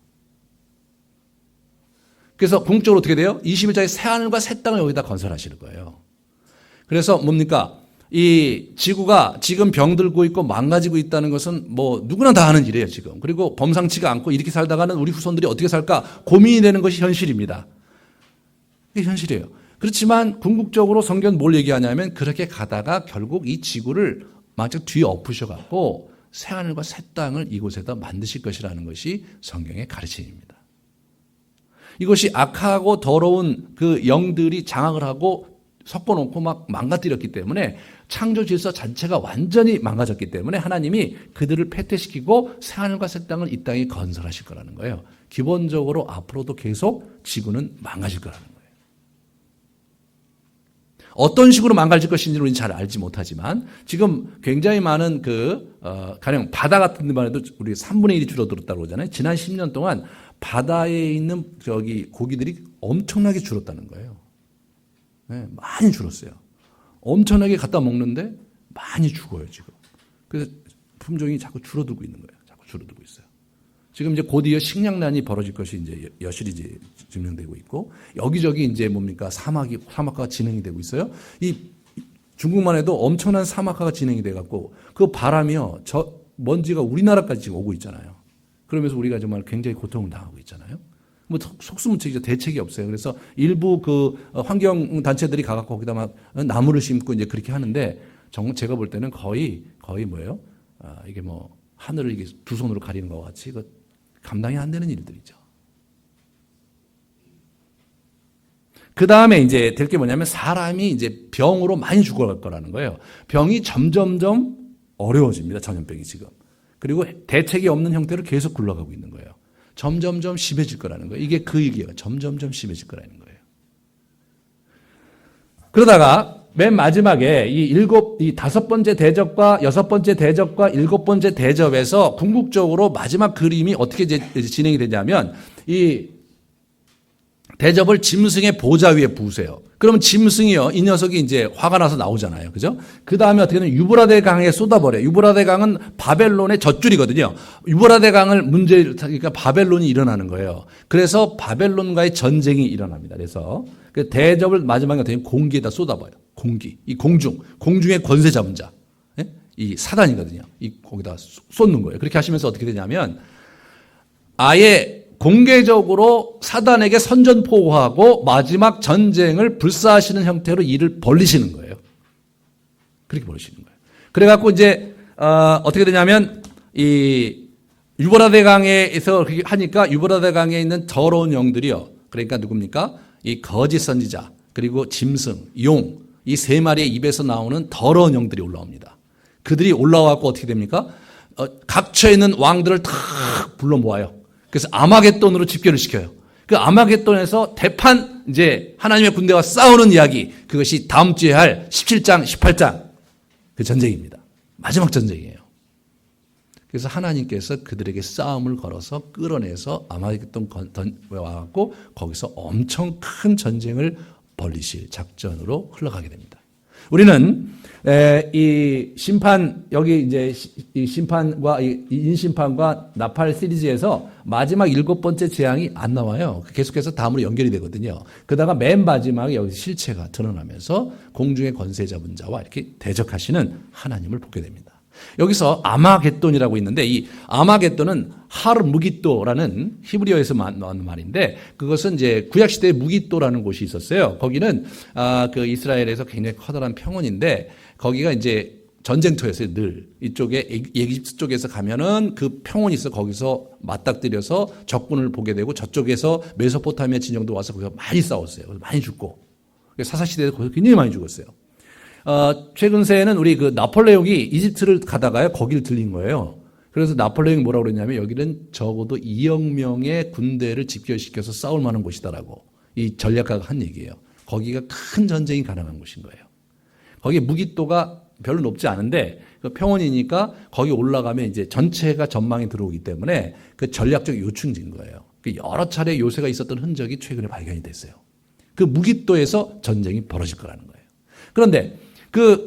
그래서 궁극적으로 어떻게 돼요? 21장에 새하늘과 새 땅을 여기다 건설하시는 거예요. 그래서 뭡니까? 이 지구가 지금 병들고 있고 망가지고 있다는 것은 뭐 누구나 다 하는 일이에요, 지금. 그리고 범상치가 않고 이렇게 살다가는 우리 후손들이 어떻게 살까 고민이 되는 것이 현실입니다. 이게 현실이에요. 그렇지만 궁극적으로 성경은 뭘 얘기하냐면 그렇게 가다가 결국 이 지구를 만약 뒤에 엎으셔갖고 새하늘과 새 땅을 이곳에다 만드실 것이라는 것이 성경의 가르침입니다. 이것이 악하고 더러운 그 영들이 장악을 하고 섞어놓고 막 망가뜨렸기 때문에 창조 질서 자체가 완전히 망가졌기 때문에 하나님이 그들을 패퇴시키고 새하늘과 새 땅을 이 땅에 건설하실 거라는 거예요. 기본적으로 앞으로도 계속 지구는 망가질 거라는 거예요. 어떤 식으로 망가질 것인지는 우리는 잘 알지 못하지만 지금 굉장히 많은 가령 바다 같은 데만 해도 우리 3분의 1이 줄어들었다고 그러잖아요. 지난 10년 동안 바다에 있는 고기들이 엄청나게 줄었다는 거예요. 네, 많이 줄었어요. 엄청나게 갖다 먹는데 많이 죽어요, 지금. 그래서 품종이 자꾸 줄어들고 있는 거예요. 자꾸 줄어들고 있어요. 지금 이제 곧이어 식량난이 벌어질 것이 이제 여실히 이제 증명되고 있고 여기저기 이제 뭡니까 사막화가 진행이 되고 있어요. 이 중국만 해도 엄청난 사막화가 진행이 돼 갖고 그 바람이요 저 먼지가 우리나라까지 지금 오고 있잖아요. 그러면서 우리가 정말 굉장히 고통을 당하고 있잖아요. 뭐 속수무책이죠. 대책이 없어요. 그래서 일부 그 환경 단체들이 가갖고 거기다 막 나무를 심고 이제 그렇게 하는데 제가 볼 때는 거의 뭐예요? 이게 뭐 하늘을 이게 두 손으로 가리는 것 같이 감당이 안 되는 일들이죠. 그 다음에 이제 될 게 뭐냐면 사람이 이제 병으로 많이 죽어갈 거라는 거예요. 병이 점점점 어려워집니다. 전염병이 지금. 그리고 대책이 없는 형태로 계속 굴러가고 있는 거예요. 점점점 심해질 거라는 거예요. 이게 그 얘기예요. 점점점 심해질 거라는 거예요. 그러다가 맨 마지막에 이 다섯 번째 대접과 여섯 번째 대접과 일곱 번째 대접에서 궁극적으로 마지막 그림이 어떻게 진행이 되냐면 이 대접을 짐승의 보좌 위에 부으세요. 그러면 짐승이요, 이 녀석이 이제 화가 나서 나오잖아요. 그죠? 그 다음에 어떻게 되면 유브라데 강에 쏟아버려요. 유브라데 강은 바벨론의 젖줄이거든요. 유브라데 강을 그러니까 바벨론이 일어나는 거예요. 그래서 바벨론과의 전쟁이 일어납니다. 그래서 그 대접을 마지막에 어떻게 되면 공기에다 쏟아버려요. 공기. 이 공중의 권세 잡은 자. 이 사단이거든요. 거기다 쏟는 거예요. 그렇게 하시면서 어떻게 되냐면 아예 공개적으로 사단에게 선전포고하고 마지막 전쟁을 불사하시는 형태로 일을 벌리시는 거예요. 그렇게 벌리시는 거예요. 그래갖고 이제 어떻게 되냐면 유브라데 강에서 그렇게 하니까 유브라데 강에 있는 더러운 영들이요. 그러니까 누굽니까? 이 거짓 선지자, 그리고 짐승, 용, 이 세 마리의 입에서 나오는 더러운 영들이 올라옵니다. 그들이 올라와서 어떻게 됩니까? 각처에 있는 왕들을 다 불러 모아요. 그래서 아마겟돈으로 집결을 시켜요. 그 아마겟돈에서 대판 이제 하나님의 군대와 싸우는 이야기, 그것이 다음 주에 할 17장, 18장 그 전쟁입니다. 마지막 전쟁이에요. 그래서 하나님께서 그들에게 싸움을 걸어서 끌어내서 아마겟돈 와갖고 거기서 엄청 큰 전쟁을 벌리실 작전으로 흘러가게 됩니다. 우리는 이 심판, 여기 이제 이 심판과 이 인심판과 나팔 시리즈에서 마지막 7번째 재앙이 안 나와요. 계속해서 다음으로 연결이 되거든요. 그러다가 맨 마지막에 여기 실체가 드러나면서 공중의 권세 잡은 자와 이렇게 대적하시는 하나님을 보게 됩니다. 여기서 아마겟돈이라고 있는데, 이 아마겟돈은 하르무기또라는 히브리어에서 나온 말인데, 그것은 이제 구약시대에 무기또라는 곳이 있었어요. 거기는 그 이스라엘에서 굉장히 커다란 평원인데, 거기가 이제 전쟁터였어요. 늘 이쪽에 에기프트 쪽에서 가면은 그 평원이 있어. 거기서 맞닥뜨려서 적군을 보게 되고, 저쪽에서 메소포타미아 진영도 와서 거기서 많이 싸웠어요. 많이 죽고, 사사시대에서 거기서 굉장히 많이 죽었어요. 최근 새에는 우리 그 나폴레옹이 이집트를 가다가요, 거기를 들린 거예요. 그래서 나폴레옹이 뭐라고 그랬냐면, 여기는 적어도 2억 명의 군대를 집결시켜서 싸울 만한 곳이다라고 이 전략가가 한 얘기예요. 거기가 큰 전쟁이 가능한 곳인 거예요. 거기 무기또가 별로 높지 않은데, 그 평원이니까 거기 올라가면 이제 전체가 전망이 들어오기 때문에 그 전략적 요충지인 거예요. 여러 차례 요새가 있었던 흔적이 최근에 발견이 됐어요. 그 무기또에서 전쟁이 벌어질 거라는 거예요. 그런데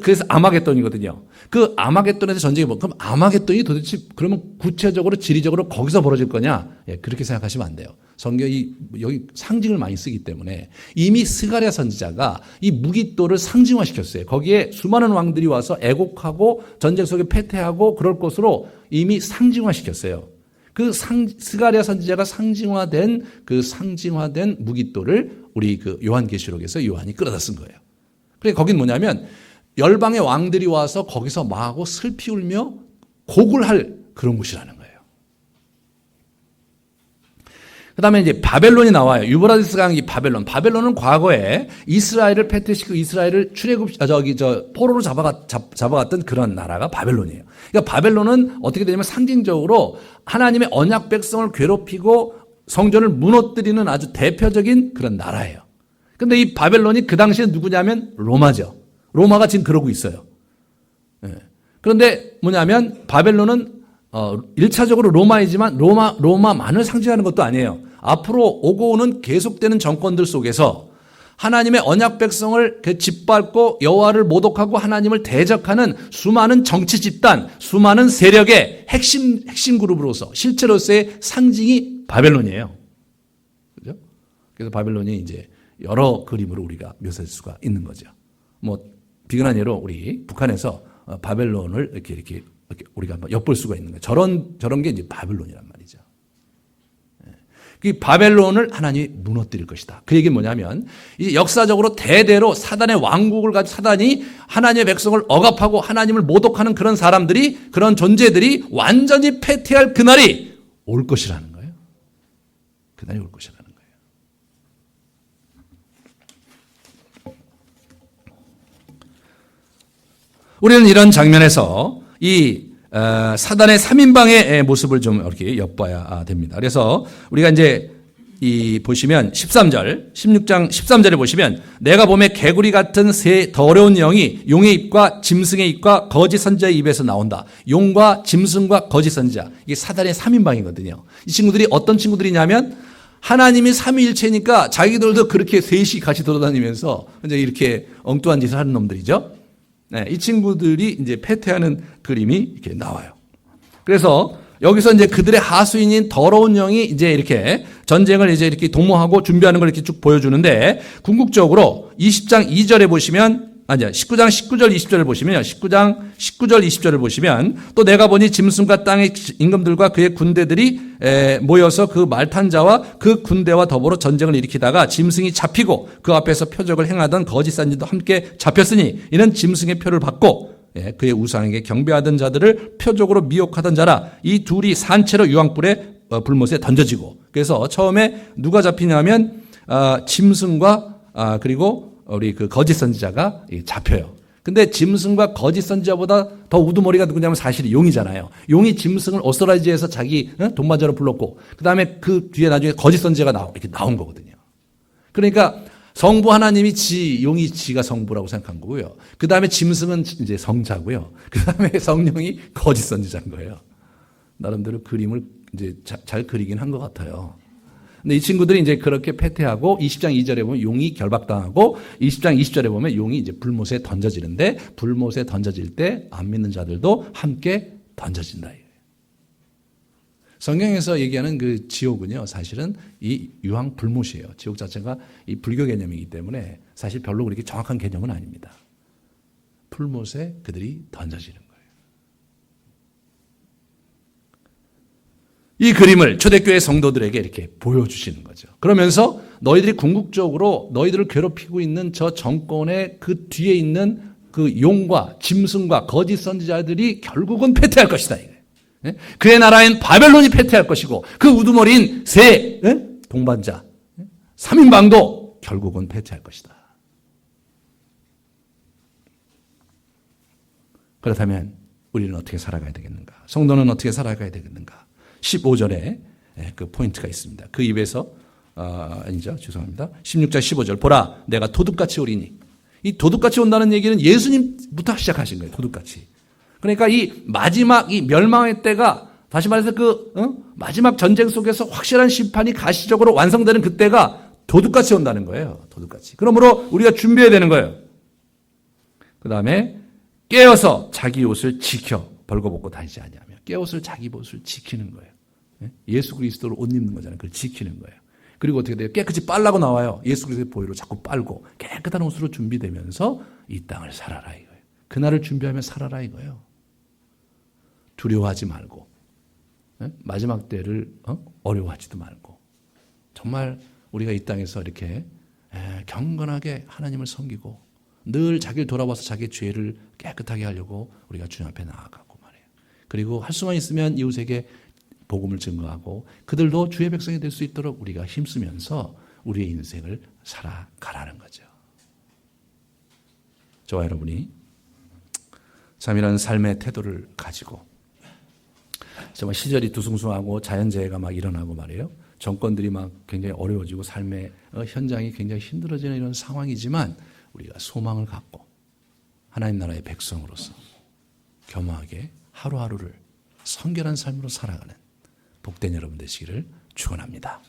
그래서 아마겟돈이거든요. 그 아마겟돈에서 전쟁이 그럼 아마겟돈이 도대체 그러면 구체적으로 지리적으로 거기서 벌어질 거냐? 예, 그렇게 생각하시면 안 돼요. 성경이 여기 상징을 많이 쓰기 때문에 이미 스가랴 선지자가 이 무기또를 상징화시켰어요. 거기에 수많은 왕들이 와서 애곡하고 전쟁 속에 패퇴하고 그럴 것으로 이미 상징화시켰어요. 그 스가랴 선지자가 상징화된 무기또를 우리 그 요한계시록에서 요한이 끌어다 쓴 거예요. 그래, 거긴 뭐냐면 열방의 왕들이 와서 거기서 마하고 슬피 울며 곡을 할 그런 곳이라는 거예요. 그 다음에 이제 바벨론이 나와요. 유브라디스 강이 바벨론. 바벨론은 과거에 이스라엘을 패퇴시키고 이스라엘을 포로로 잡아갔던 그런 나라가 바벨론이에요. 그러니까 바벨론은 어떻게 되냐면 상징적으로 하나님의 언약 백성을 괴롭히고 성전을 무너뜨리는 아주 대표적인 그런 나라예요. 근데 이 바벨론이 그 당시에 누구냐면 로마죠. 로마가 지금 그러고 있어요. 예. 그런데 뭐냐면 바벨론은 1차적으로 로마이지만 로마만을 상징하는 것도 아니에요. 앞으로 오고 오는 계속되는 정권들 속에서 하나님의 언약 백성을 짓밟고 여호와를 모독하고 하나님을 대적하는 수많은 정치 집단, 수많은 세력의 핵심 그룹으로서 실체로서의 상징이 바벨론이에요. 그죠? 그래서 바벨론이 이제 여러 그림으로 우리가 묘사할 수가 있는 거죠. 뭐 비근한 예로 우리 북한에서 바벨론을 이렇게 우리가 한번 엿볼 수가 있는 거예요. 저런 게 이제 바벨론이란 말이죠. 그 바벨론을 하나님이 무너뜨릴 것이다. 그 얘기는 뭐냐면 이제 역사적으로 대대로 사단의 왕국을 가진 사단이 하나님의 백성을 억압하고 하나님을 모독하는 그런 사람들이, 그런 존재들이 완전히 패퇴할 그날이 올 것이라는 거예요. 그날이 올 것이라는 거예요. 우리는 이런 장면에서 이 사단의 3인방의 모습을 좀 이렇게 엿봐야 됩니다. 그래서 우리가 이제 이 보시면 13절, 16장 13절에 보시면 내가 보매 개구리 같은 새 더러운 영이 용의 입과 짐승의 입과 거짓 선지자의 입에서 나온다. 용과 짐승과 거짓 선지자. 이게 사단의 3인방이거든요. 이 친구들이 어떤 친구들이냐면 하나님이 삼위일체니까 자기들도 그렇게 셋이 같이 돌아다니면서 이제 이렇게 엉뚱한 짓을 하는 놈들이죠. 네, 이 친구들이 이제 패퇴하는 그림이 이렇게 나와요. 그래서 여기서 이제 그들의 하수인인 더러운 영이 이제 이렇게 전쟁을 이제 이렇게 도모하고 준비하는 걸 이렇게 쭉 보여주는데, 궁극적으로 20장 2절에 보시면, 19장 19절 20절을 보시면요. 19장 19절 20절을 보시면 또 내가 보니 짐승과 땅의 임금들과 그의 군대들이 모여서 그 말탄 자와 그 군대와 더불어 전쟁을 일으키다가 짐승이 잡히고 그 앞에서 표적을 행하던 거짓 선지자도 함께 잡혔으니 이는 짐승의 표를 받고, 예, 그의 우상에게 경배하던 자들을 표적으로 미혹하던 자라. 이 둘이 산채로 유황불에 불못에 던져지고. 그래서 처음에 누가 잡히냐면 짐승과 그리고 우리 그 거짓 선지자가 잡혀요. 근데 짐승과 거짓 선지자보다 더 우두머리가 누구냐면 사실 용이잖아요. 용이 짐승을 오스트라리아에서 자기 동반자로 불렀고, 그 다음에 그 뒤에 나중에 거짓 선지자가 이렇게 나온 거거든요. 그러니까 성부 하나님이 용이 지가 성부라고 생각한 거고요. 그 다음에 짐승은 이제 성자고요. 그 다음에 성령이 거짓 선지자인 거예요. 나름대로 그림을 이제 잘 그리긴 한 것 같아요. 근데 이 친구들이 이제 그렇게 패퇴하고 20장 2절에 보면 용이 결박당하고 20장 20절에 보면 용이 이제 불못에 던져지는데 불못에 던져질 때 안 믿는 자들도 함께 던져진다. 성경에서 얘기하는 그 지옥은요, 사실은 이 유황 불못이에요. 지옥 자체가 이 불교 개념이기 때문에 사실 별로 그렇게 정확한 개념은 아닙니다. 불못에 그들이 던져지는 거예요. 이 그림을 초대교회 성도들에게 이렇게 보여주시는 거죠. 그러면서 너희들이 궁극적으로 너희들을 괴롭히고 있는 저 정권의 그 뒤에 있는 그 용과 짐승과 거짓 선지자들이 결국은 패퇴할 것이다. 그의 나라엔 바벨론이 패퇴할 것이고 그 우두머리인 새 동반자 3인방도 결국은 패퇴할 것이다. 그렇다면 우리는 어떻게 살아가야 되겠는가? 성도는 어떻게 살아가야 되겠는가? 15절에 그 포인트가 있습니다. 그 입에서 아니죠, 죄송합니다. 16절 15절 보라 내가 도둑같이 오리니. 이 도둑같이 온다는 얘기는 예수님부터 시작하신 거예요. 도둑같이. 그러니까 이 마지막 이 멸망의 때가 다시 말해서 마지막 전쟁 속에서 확실한 심판이 가시적으로 완성되는 그때가 도둑같이 온다는 거예요. 도둑같이. 그러므로 우리가 준비해야 되는 거예요. 그 다음에 깨어서 자기 옷을 지켜 벌거벗고 다니지 아니하며. 깨옷을 자기 옷을 지키는 거예요. 예수 그리스도로 옷 입는 거잖아요. 그걸 지키는 거예요. 그리고 어떻게 돼요? 깨끗이 빨라고 나와요. 예수 그리스도의 보혈로 자꾸 빨고 깨끗한 옷으로 준비되면서 이 땅을 살아라 이거예요. 그날을 준비하며 살아라 이거예요. 두려워하지 말고 마지막 때를 어려워하지도 말고 정말 우리가 이 땅에서 이렇게 경건하게 하나님을 섬기고 늘 자기를 돌아봐서 자기의 죄를 깨끗하게 하려고 우리가 주님 앞에 나아가고 그리고 할 수만 있으면 이웃에게 복음을 증거하고 그들도 주의 백성이 될 수 있도록 우리가 힘쓰면서 우리의 인생을 살아가라는 거죠. 저와 여러분이 참 이런 삶의 태도를 가지고 정말 시절이 두숭숭하고 자연재해가 막 일어나고 말이에요. 정권들이 막 굉장히 어려워지고 삶의 현장이 굉장히 힘들어지는 이런 상황이지만 우리가 소망을 갖고 하나님 나라의 백성으로서 겸허하게 하루하루를 성결한 삶으로 살아가는 복된 여러분 되시기를 축원합니다.